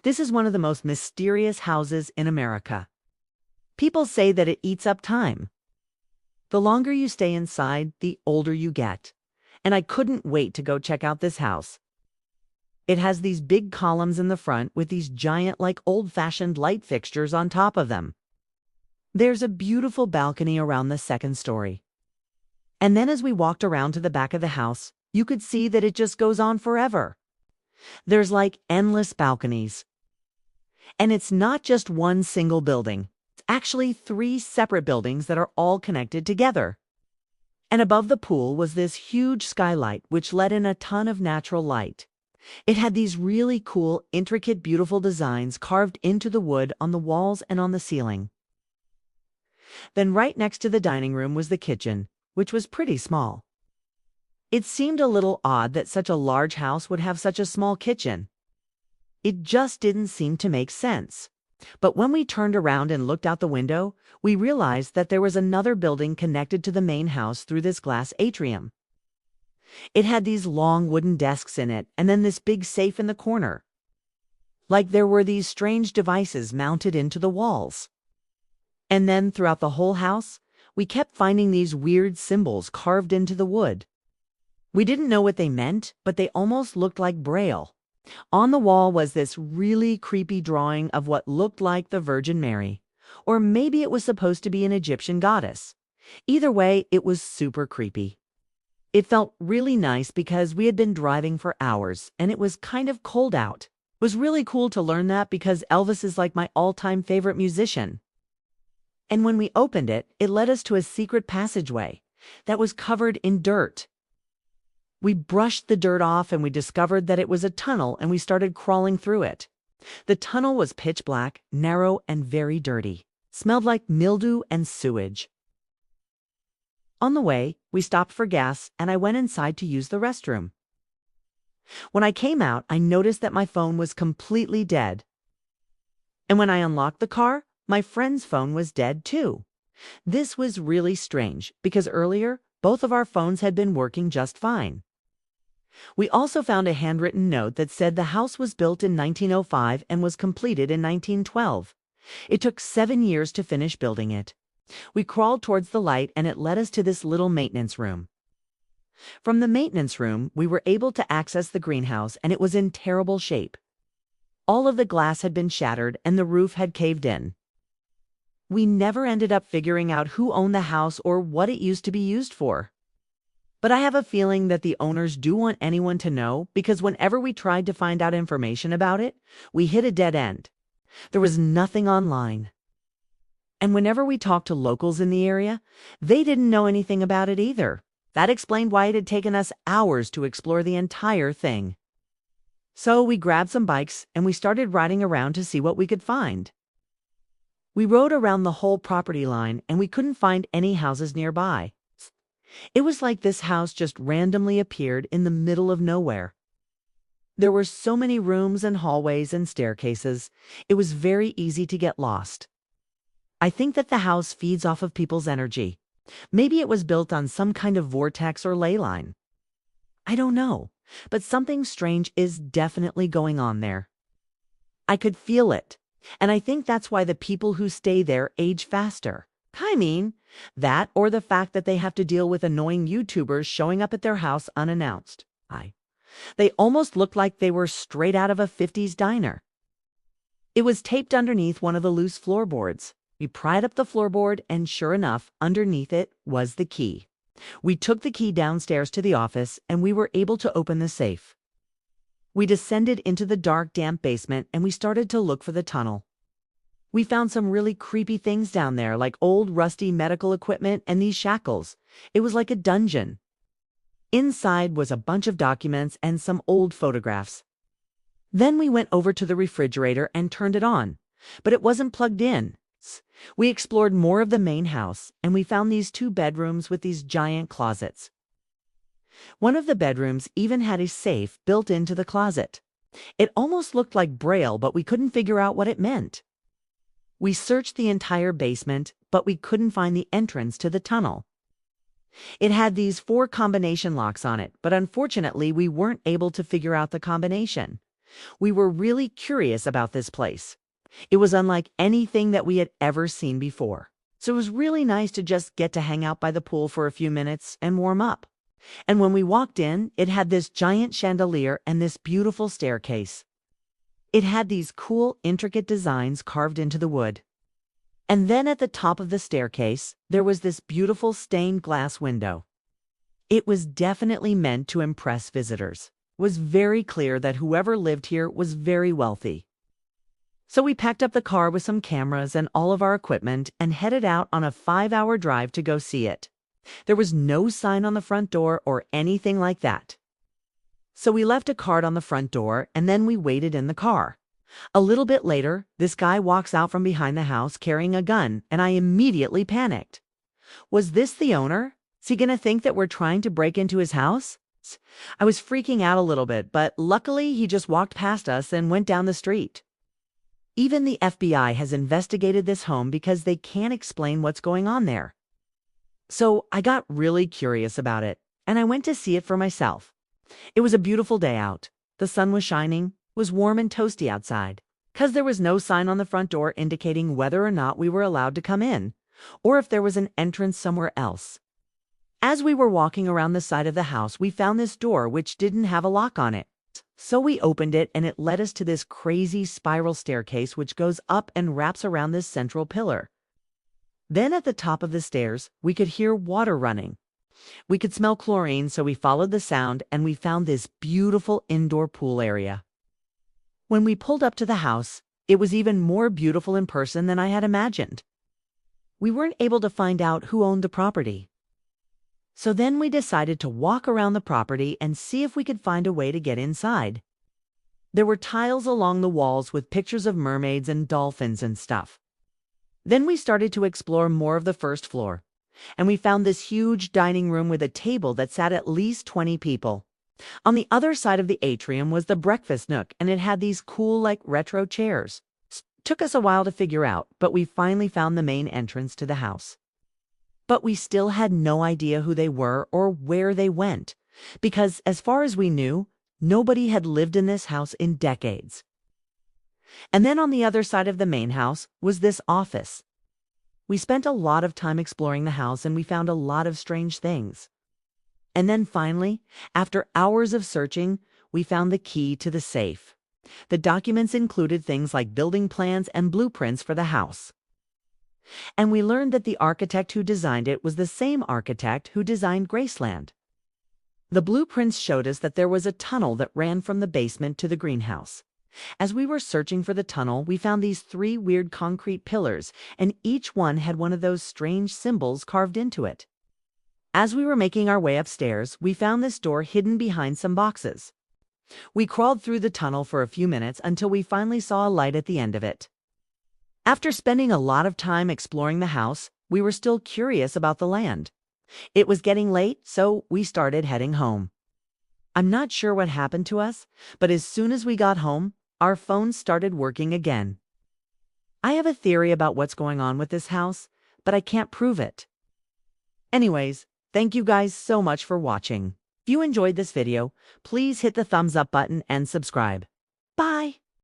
This is one of the most mysterious houses in America. People say that it eats up time. The longer you stay inside, the older you get. And I couldn't wait to go check out this house. It has these big columns in the front with these giant, like old-fashioned light fixtures on top of them. There's a beautiful balcony around the second story. And then as we walked around to the back of the house, you could see that it just goes on forever. There's like endless balconies. And it's not just one single building. It's actually 3 separate buildings that are all connected together. And above the pool was this huge skylight which let in a ton of natural light. It had these really cool, intricate, beautiful designs carved into the wood on the walls and on the ceiling. Then right next to the dining room was the kitchen, which was pretty small. It seemed a little odd that such a large house would have such a small kitchen. It just didn't seem to make sense. But when we turned around and looked out the window, we realized that there was another building connected to the main house through this glass atrium. It had these long wooden desks in it, and then this big safe in the corner. Like there were these strange devices mounted into the walls. And then throughout the whole house, we kept finding these weird symbols carved into the wood. We didn't know what they meant, but they almost looked like Braille. On the wall was this really creepy drawing of what looked like the Virgin Mary, or maybe it was supposed to be an Egyptian goddess. Either way, it was super creepy. It felt really nice because we had been driving for hours and it was kind of cold out. It was really cool to learn that because Elvis is like my all-time favorite musician. And when we opened it, it led us to a secret passageway that was covered in dirt. We brushed the dirt off and we discovered that it was a tunnel and we started crawling through it. The tunnel was pitch black, narrow, and very dirty. Smelled like mildew and sewage. On the way, we stopped for gas and I went inside to use the restroom. When I came out, I noticed that my phone was completely dead. And when I unlocked the car, my friend's phone was dead too. This was really strange because earlier, both of our phones had been working just fine. We also found a handwritten note that said the house was built in 1905 and was completed in 1912. It took 7 years to finish building it. We crawled towards the light and it led us to this little maintenance room. From the maintenance room, we were able to access the greenhouse and it was in terrible shape. All of the glass had been shattered and the roof had caved in. We never ended up figuring out who owned the house or what it used to be used for. But I have a feeling that the owners do want anyone to know because whenever we tried to find out information about it, we hit a dead end. There was nothing online. And whenever we talked to locals in the area, they didn't know anything about it either. That explained why it had taken us hours to explore the entire thing. So we grabbed some bikes and we started riding around to see what we could find. We rode around the whole property line and we couldn't find any houses nearby. It was like this house just randomly appeared in the middle of nowhere. There were so many rooms and hallways and staircases, it was very easy to get lost. I think that the house feeds off of people's energy. Maybe it was built on some kind of vortex or ley line. I don't know, but something strange is definitely going on there. I could feel it, and I think that's why the people who stay there age faster. I mean, that or the fact that they have to deal with annoying YouTubers showing up at their house unannounced. They almost looked like they were straight out of a 50s diner. It was taped underneath one of the loose floorboards. We pried up the floorboard and sure enough, underneath it was the key. We took the key downstairs to the office and we were able to open the safe. We descended into the dark, damp basement and we started to look for the tunnel. We found some really creepy things down there, like old rusty medical equipment and these shackles. It was like a dungeon. Inside was a bunch of documents and some old photographs. Then we went over to the refrigerator and turned it on, but it wasn't plugged in. We explored more of the main house and we found these 2 bedrooms with these giant closets. One of the bedrooms even had a safe built into the closet. It almost looked like Braille, but we couldn't figure out what it meant. We searched the entire basement, but we couldn't find the entrance to the tunnel. It had these 4 combination locks on it, but unfortunately we weren't able to figure out the combination. We were really curious about this place. It was unlike anything that we had ever seen before. So it was really nice to just get to hang out by the pool for a few minutes and warm up. And when we walked in, it had this giant chandelier and this beautiful staircase. It had these cool, intricate designs carved into the wood. And then at the top of the staircase, there was this beautiful stained glass window. It was definitely meant to impress visitors. It was very clear that whoever lived here was very wealthy. So we packed up the car with some cameras and all of our equipment and headed out on a 5-hour drive to go see it. There was no sign on the front door or anything like that. So we left a card on the front door and then we waited in the car. A little bit later, this guy walks out from behind the house carrying a gun, and I immediately panicked. Was this the owner? Is he going to think that we're trying to break into his house? I was freaking out a little bit, but luckily he just walked past us and went down the street. Even the FBI has investigated this home because they can't explain what's going on there. So I got really curious about it, and I went to see it for myself. It was a beautiful day out. The sun was shining, was warm and toasty outside, because there was no sign on the front door indicating whether or not we were allowed to come in, or if there was an entrance somewhere else. As we were walking around the side of the house, we found this door which didn't have a lock on it. So we opened it and it led us to this crazy spiral staircase which goes up and wraps around this central pillar. Then at the top of the stairs, we could hear water running. We could smell chlorine, so we followed the sound and we found this beautiful indoor pool area. When we pulled up to the house, it was even more beautiful in person than I had imagined. We weren't able to find out who owned the property. So then we decided to walk around the property and see if we could find a way to get inside. There were tiles along the walls with pictures of mermaids and dolphins and stuff. Then we started to explore more of the first floor, and we found this huge dining room with a table that sat at least 20 people. On the other side of the atrium was the breakfast nook, and it had these cool, retro chairs. Took us a while to figure out, but we finally found the main entrance to the house. But we still had no idea who they were or where they went, because as far as we knew, nobody had lived in this house in decades. And then on the other side of the main house was this office. We spent a lot of time exploring the house and we found a lot of strange things. And then finally, after hours of searching, we found the key to the safe. The documents included things like building plans and blueprints for the house. And we learned that the architect who designed it was the same architect who designed Graceland. The blueprints showed us that there was a tunnel that ran from the basement to the greenhouse. As we were searching for the tunnel, we found these 3 weird concrete pillars, and each one had one of those strange symbols carved into it. As we were making our way upstairs, we found this door hidden behind some boxes. We crawled through the tunnel for a few minutes until we finally saw a light at the end of it. After spending a lot of time exploring the house, we were still curious about the land. It was getting late, so we started heading home. I'm not sure what happened to us, but as soon as we got home, our phones started working again. I have a theory about what's going on with this house, but I can't prove it. Anyways, thank you guys so much for watching. If you enjoyed this video, please hit the thumbs up button and subscribe. Bye!